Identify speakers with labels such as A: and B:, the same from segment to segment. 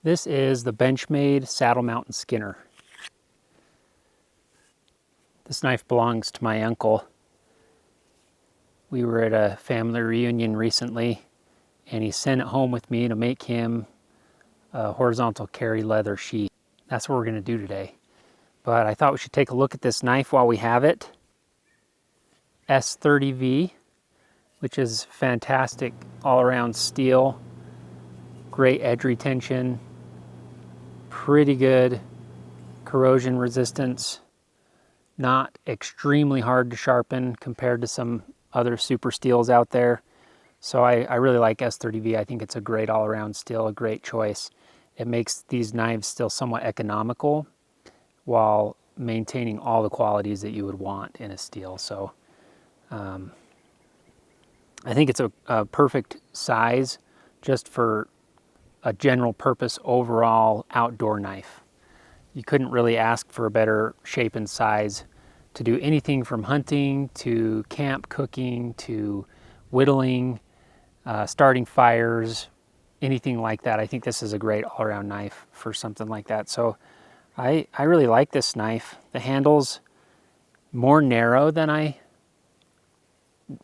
A: This is the Benchmade Saddle Mount and Skinner. This knife belongs to my uncle. We were at a family reunion recently, and he sent it home with me to make him a horizontal carry leather sheath. That's what we're going to do today. But I thought we should take a look at this knife while we have it. S30V, which is fantastic all-around steel, great edge retention, pretty good corrosion resistance, not extremely hard to sharpen compared to some other super steels out there. So I really like S30V. I think it's a great all-around steel, a great choice. It makes these knives still somewhat economical while maintaining all the qualities that you would want in a steel. So I think it's a perfect size just for a general purpose overall outdoor knife. You couldn't really ask for a better shape and size to do anything from hunting to camp cooking to whittling, starting fires, anything like that. I think this is a great all-around knife for something like that. So I really like this knife. The handle's more narrow than I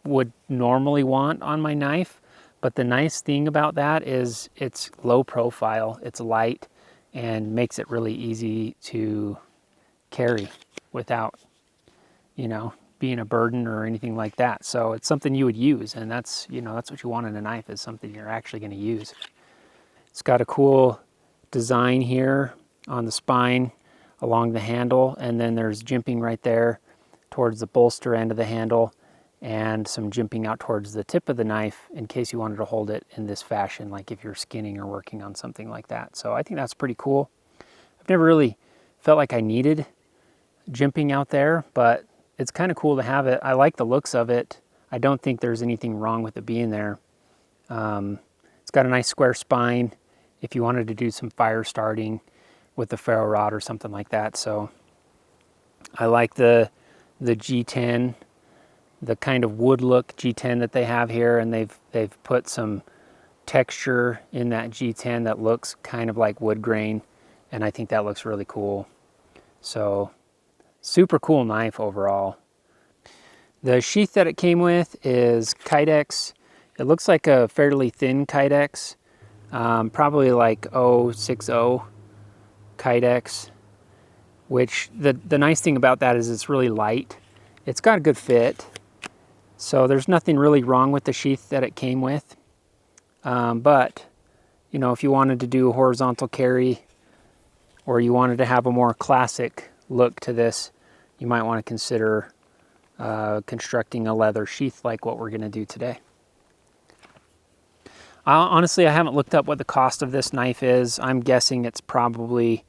A: would normally want on my knife, but the nice thing about that is it's low profile, it's light, and makes it really easy to carry without, being a burden or anything like that. So it's something you would use, and that's what you want in a knife, is something you're actually going to use. It's got a cool design here on the spine along the handle, and then there's jimping right there towards the bolster end of the handle, and some jimping out towards the tip of the knife in case you wanted to hold it in this fashion, like if you're skinning or working on something like that. So I think that's pretty cool. I've never really felt like I needed jimping out there, but it's kind of cool to have it. I like the looks of it. I don't think there's anything wrong with it being there. It's got a nice square spine if you wanted to do some fire starting with the ferro rod or something like that. So I like the G10, the kind of wood look G10 that they have here, and they've put some texture in that G10 that looks kind of like wood grain, and I think that looks really cool. So super cool knife overall. The sheath that it came with is Kydex. It looks like a fairly thin Kydex, probably like 060 Kydex, which the nice thing about that is it's really light. It's got a good fit. So there's nothing really wrong with the sheath that it came with. But, if you wanted to do a horizontal carry, or you wanted to have a more classic look to this, you might want to consider constructing a leather sheath like what we're going to do today. Honestly, I haven't looked up what the cost of this knife is. I'm guessing it's probably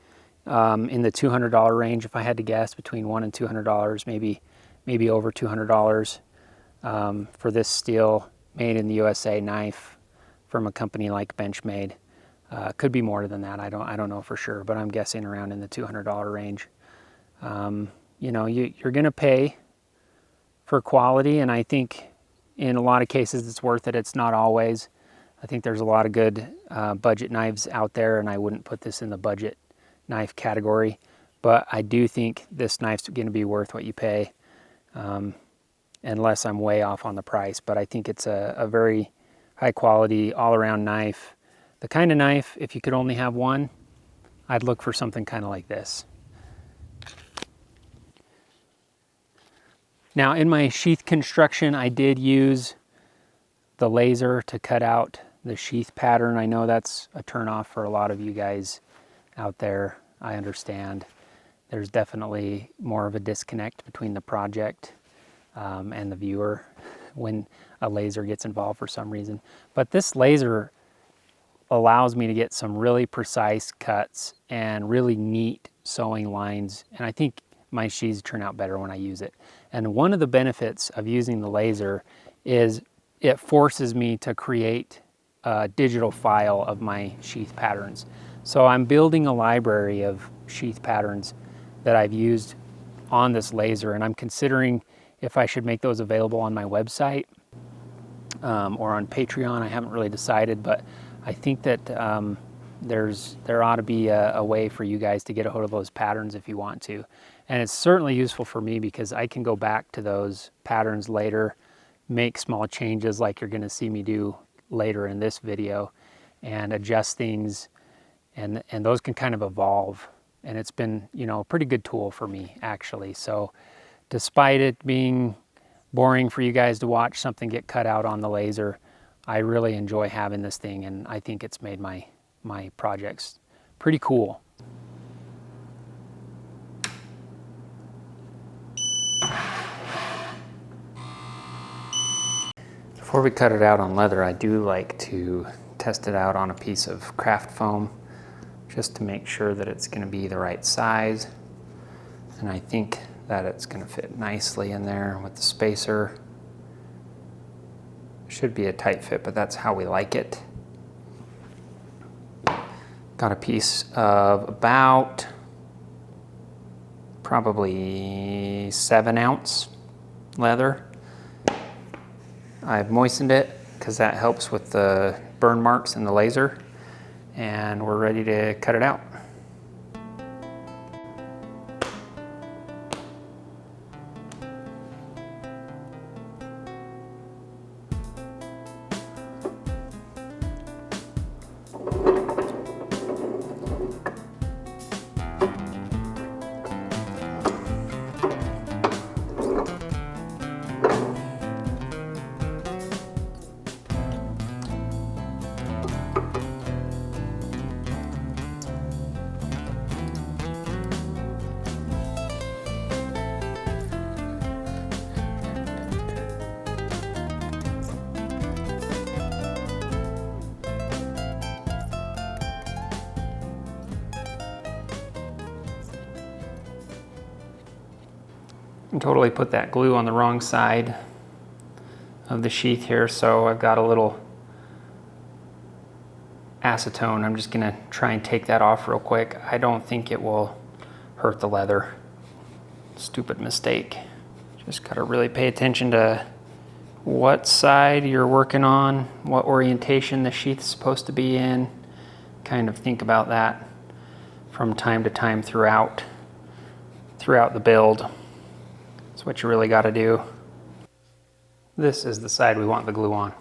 A: in the $200 range, if I had to guess, between $100 and $200, maybe over $200. For this steel made in the USA knife from a company like Benchmade. Could be more than that. I don't know for sure, but I'm guessing around in the $200 range. You're going to pay for quality, and I think in a lot of cases it's worth it. It's not always. I think there's a lot of good budget knives out there, and I wouldn't put this in the budget knife category, but I do think this knife's going to be worth what you pay. Unless I'm way off on the price, but I think it's a very high quality all-around knife. The kind of knife, if you could only have one, I'd look for something kind of like this. Now in my sheath construction, I did use the laser to cut out the sheath pattern. I know that's a turnoff for a lot of you guys out there. I understand. There's definitely more of a disconnect between the project and the viewer when a laser gets involved for some reason. But this laser allows me to get some really precise cuts and really neat sewing lines, and I think my sheaths turn out better when I use it. And one of the benefits of using the laser is it forces me to create a digital file of my sheath patterns. So I'm building a library of sheath patterns that I've used on this laser, and I'm considering if I should make those available on my website or on Patreon. I haven't really decided, but I think that there ought to be a way for you guys to get a hold of those patterns if you want to. And it's certainly useful for me because I can go back to those patterns later, make small changes like you're going to see me do later in this video, and adjust things, and those can kind of evolve. And it's been, you know, a pretty good tool for me actually. So despite it being boring for you guys to watch something get cut out on the laser, I really enjoy having this thing, and I think it's made my projects pretty cool. Before we cut it out on leather, I do like to test it out on a piece of craft foam just to make sure that it's going to be the right size. And I think that it's going to fit nicely in there with the spacer. Should be a tight fit, but that's how we like it. Got a piece of about probably 7 ounce leather. I've moistened it because that helps with the burn marks in the laser, and we're ready to cut it out. And totally put that glue on the wrong side of the sheath here, so I've got a little acetone. I'm just gonna try and take that off real quick. I don't think it will hurt the leather. Stupid mistake. Just gotta really pay attention to what side you're working on, what orientation the sheath's supposed to be in. Kind of think about that from time to time throughout the build. That's what you really got to do. This is the side we want the glue on.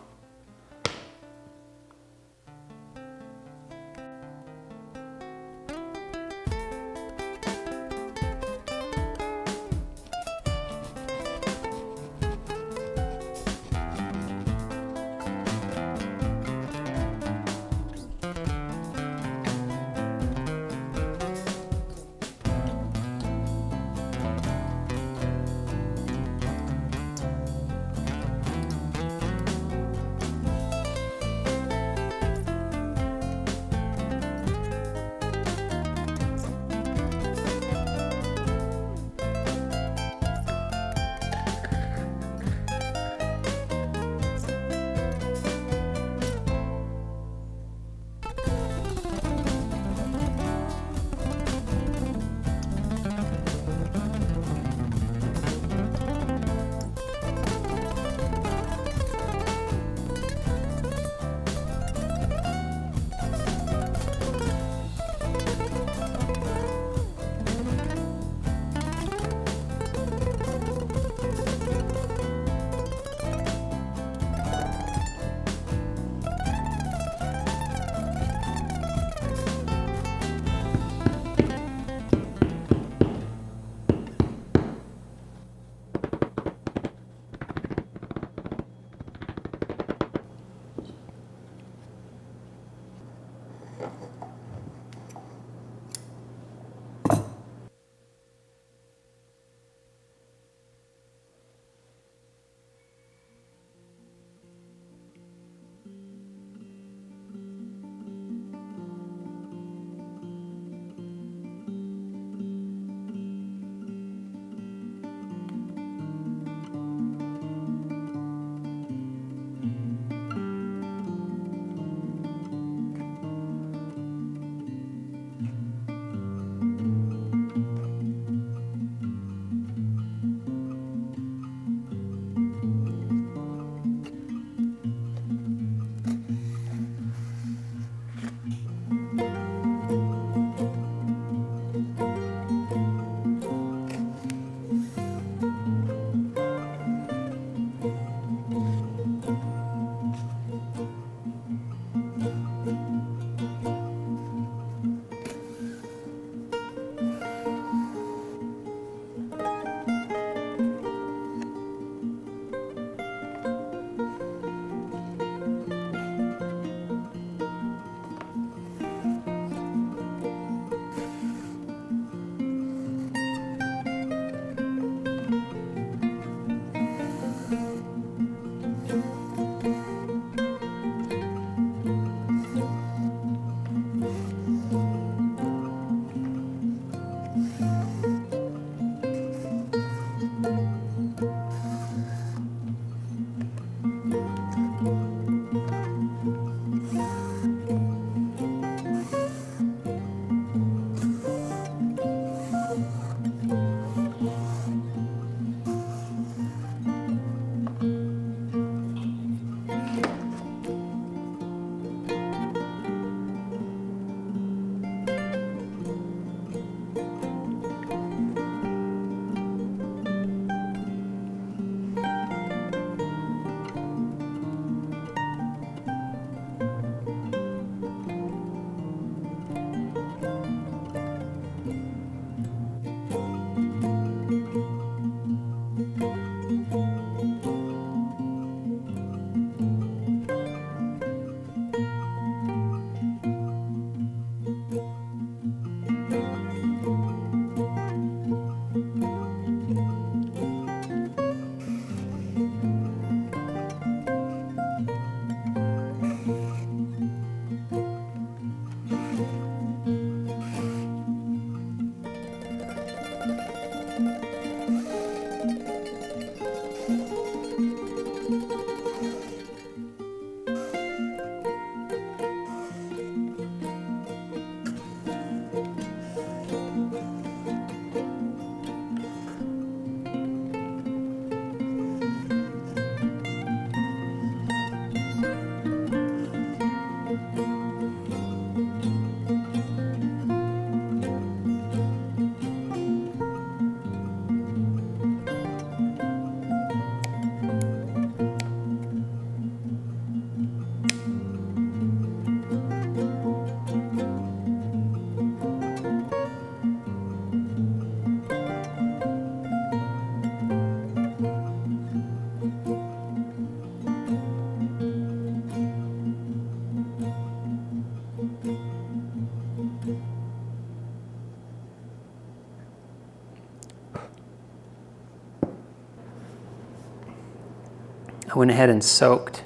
A: I went ahead and soaked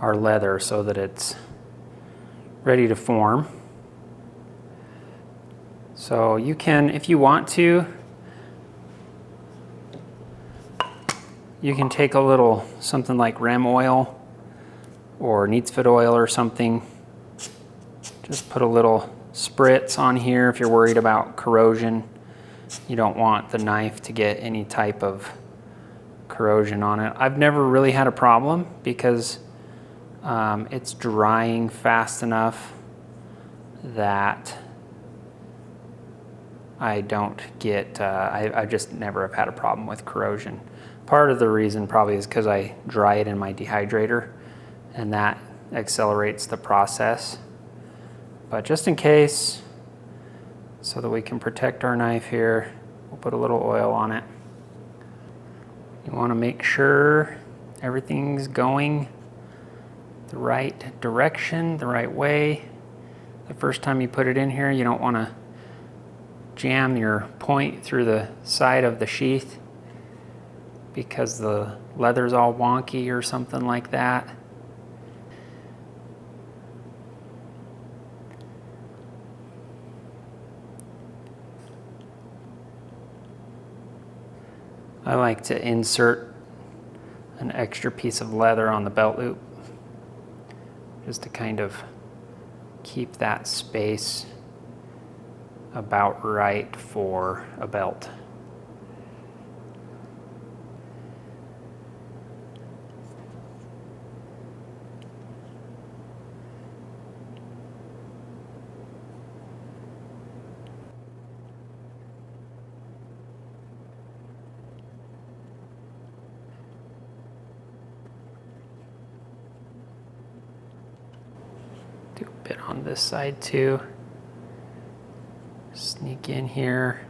A: our leather so that it's ready to form. So you can, if you want to, you can take a little something like rem oil or neatsfoot oil or something. Just put a little spritz on here if you're worried about corrosion. You don't want the knife to get any type of corrosion on it. I've never really had a problem because it's drying fast enough that I don't get, I just never have had a problem with corrosion. Part of the reason probably is because I dry it in my dehydrator and that accelerates the process. But just in case, so that we can protect our knife here, we'll put a little oil on it. You want to make sure everything's going the right direction, the right way. The first time you put it in here, you don't want to jam your point through the side of the sheath because the leather's all wonky or something like that. I like to insert an extra piece of leather on the belt loop just to kind of keep that space about right for a belt. Do a bit on this side too. Sneak in here.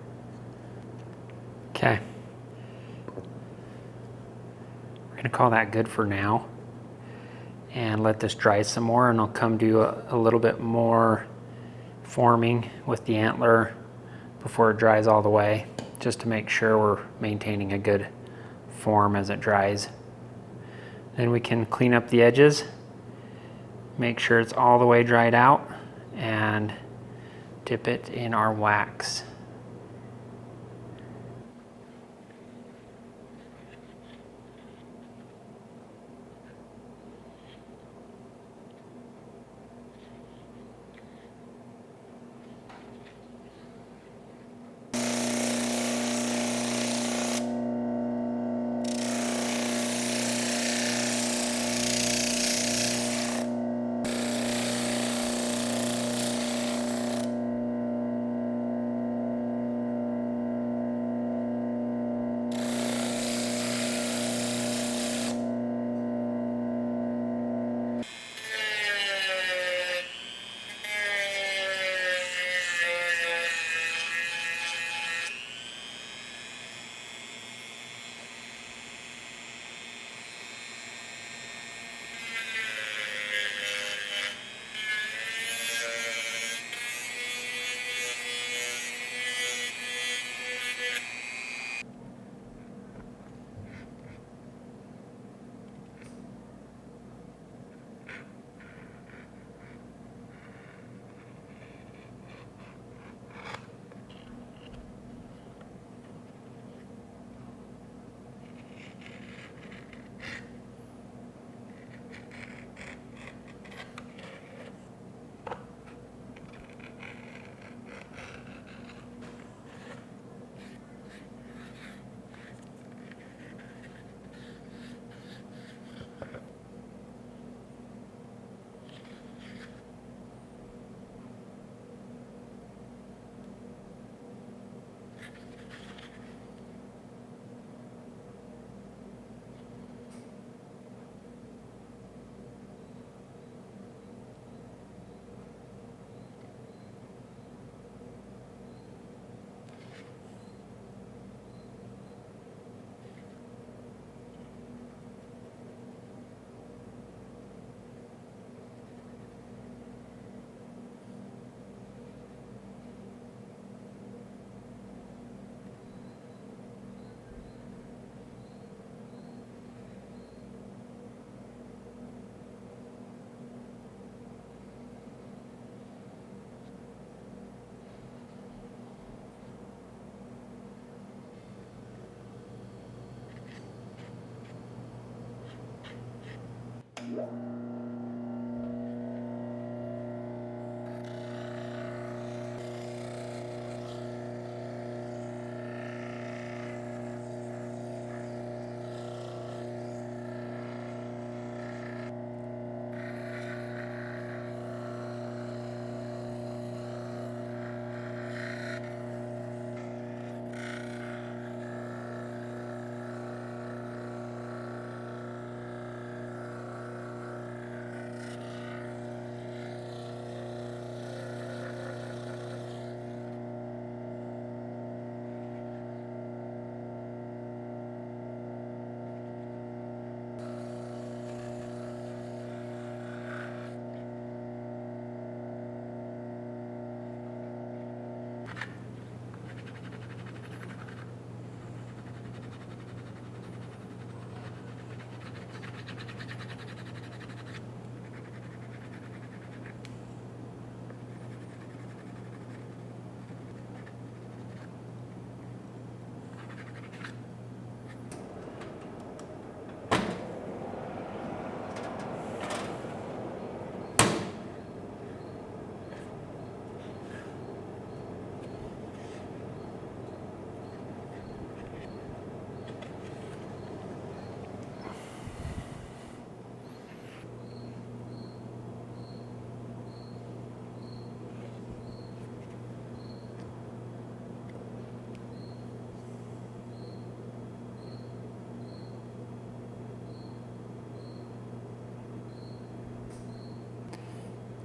A: Okay. We're gonna call that good for now and let this dry some more, and I'll come do a little bit more forming with the antler before it dries all the way, just to make sure we're maintaining a good form as it dries. Then we can clean up the edges, make sure it's all the way dried out, and dip it in our wax.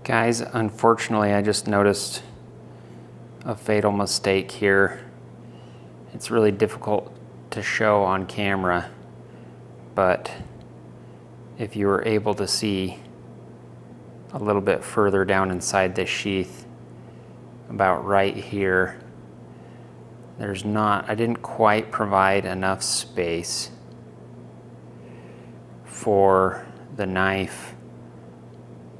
A: Guys, unfortunately, I just noticed a fatal mistake here. It's really difficult to show on camera, but if you were able to see a little bit further down inside this sheath, about right here, I didn't quite provide enough space for the knife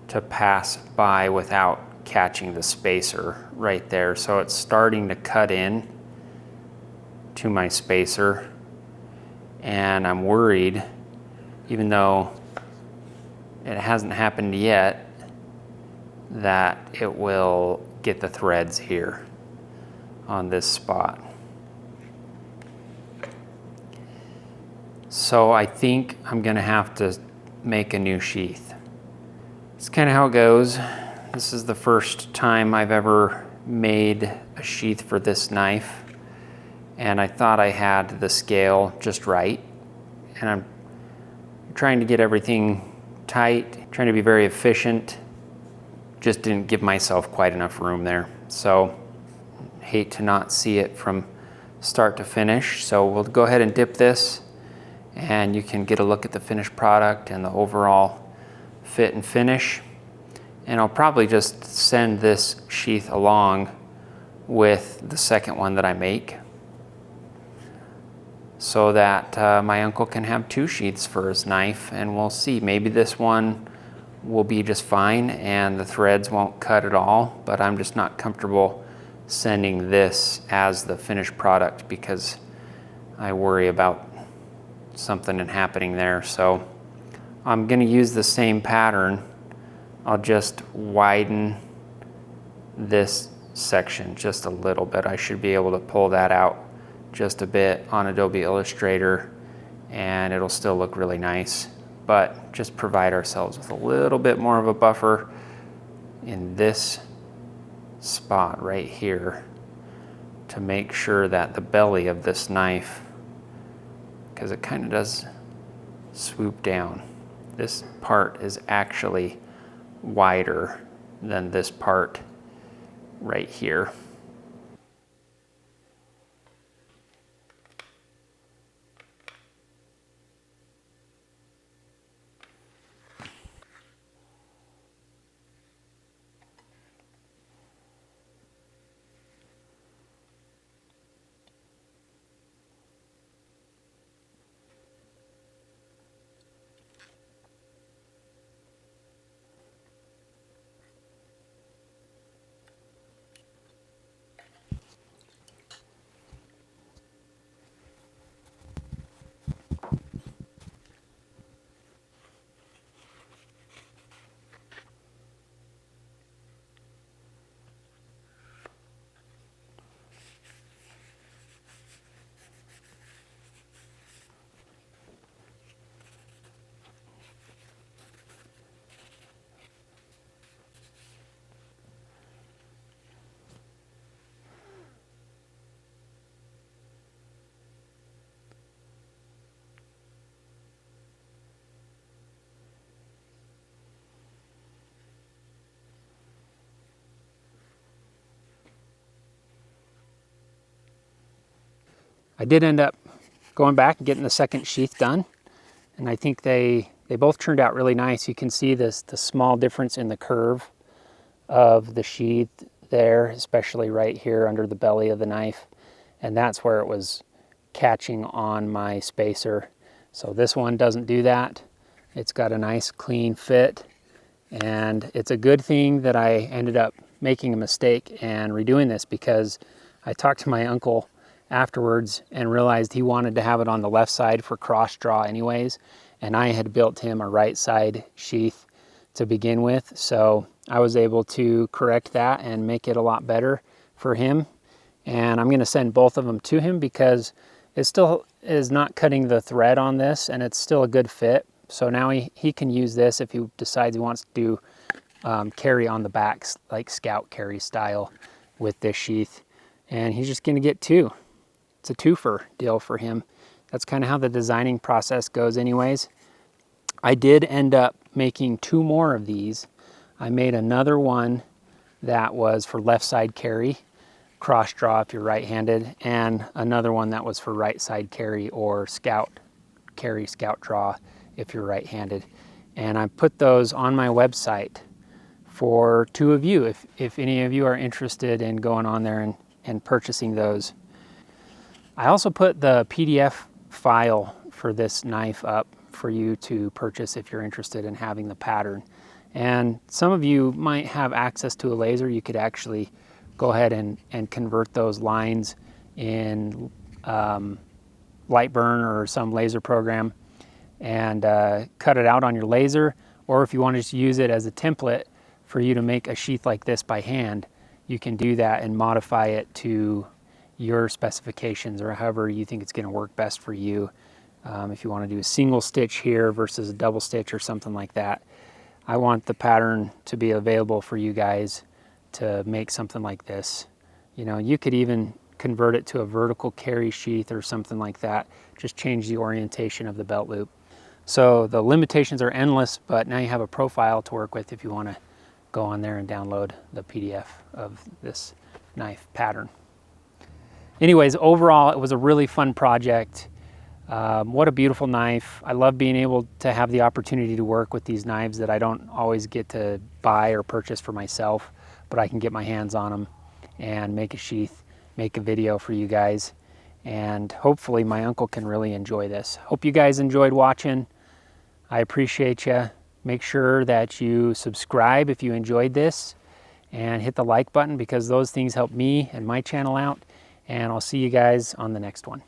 A: to pass by without catching the spacer right there. So it's starting to cut in to my spacer, and I'm worried, even though it hasn't happened yet, that it will get the threads here on this spot. So I think I'm gonna have to make a new sheath. It's kind of how it goes. This is the first time I've ever made a sheath for this knife, and I thought I had the scale just right, and I'm trying to get everything tight, trying to be very efficient. Just didn't give myself quite enough room there. So hate to not see it from start to finish. So we'll go ahead and dip this, and you can get a look at the finished product and the overall fit and finish. And I'll probably just send this sheath along with the second one that I make, so that my uncle can have two sheaths for his knife, and we'll see. Maybe this one will be just fine and the threads won't cut at all, but I'm just not comfortable sending this as the finished product because I worry about something happening there. So I'm going to use the same pattern. I'll just widen this section just a little bit. I should be able to pull that out just a bit on Adobe Illustrator, and it'll still look really nice, but just provide ourselves with a little bit more of a buffer in this spot right here to make sure that the belly of this knife, because it kind of does swoop down, this part is actually wider than this part right here. I did end up going back and getting the second sheath done, and I think they both turned out really nice. You can see the small difference in the curve of the sheath there, especially right here under the belly of the knife, and that's where it was catching on my spacer. So this one doesn't do that. It's got a nice clean fit, and it's a good thing that I ended up making a mistake and redoing this, because I talked to my uncle afterwards and realized he wanted to have it on the left side for cross draw anyways, and I had built him a right side sheath to begin with, so I was able to correct that and make it a lot better for him. And I'm going to send both of them to him because it still is not cutting the thread on this, and it's still a good fit. So now he can use this if he decides he wants to do carry on the backs, like scout carry style with this sheath. And he's just going to get two. It's a twofer deal for him. That's kind of how the designing process goes anyways. I did end up making two more of these. I made another one that was for left side carry, cross draw if you're right-handed, and another one that was for right side carry or scout carry, scout draw if you're right-handed. And I put those on my website for two of you, if any of you are interested in going on there and purchasing those. I also put the PDF file for this knife up for you to purchase if you're interested in having the pattern. And some of you might have access to a laser. You could actually go ahead and convert those lines in Lightburn or some laser program and cut it out on your laser. Or if you wanted to use it as a template for you to make a sheath like this by hand, you can do that and modify it to your specifications or however you think it's going to work best for you. If you want to do a single stitch here versus a double stitch or something like that. I want the pattern to be available for you guys to make something like this. You know, you could even convert it to a vertical carry sheath or something like that. Just change the orientation of the belt loop. So the limitations are endless, but now you have a profile to work with if you want to go on there and download the PDF of this knife pattern. Anyways, overall, it was a really fun project. What a beautiful knife. I love being able to have the opportunity to work with these knives that I don't always get to buy or purchase for myself, but I can get my hands on them and make a sheath, make a video for you guys, and hopefully my uncle can really enjoy this. Hope you guys enjoyed watching. I appreciate you. Make sure that you subscribe if you enjoyed this and hit the like button, because those things help me and my channel out, and I'll see you guys on the next one.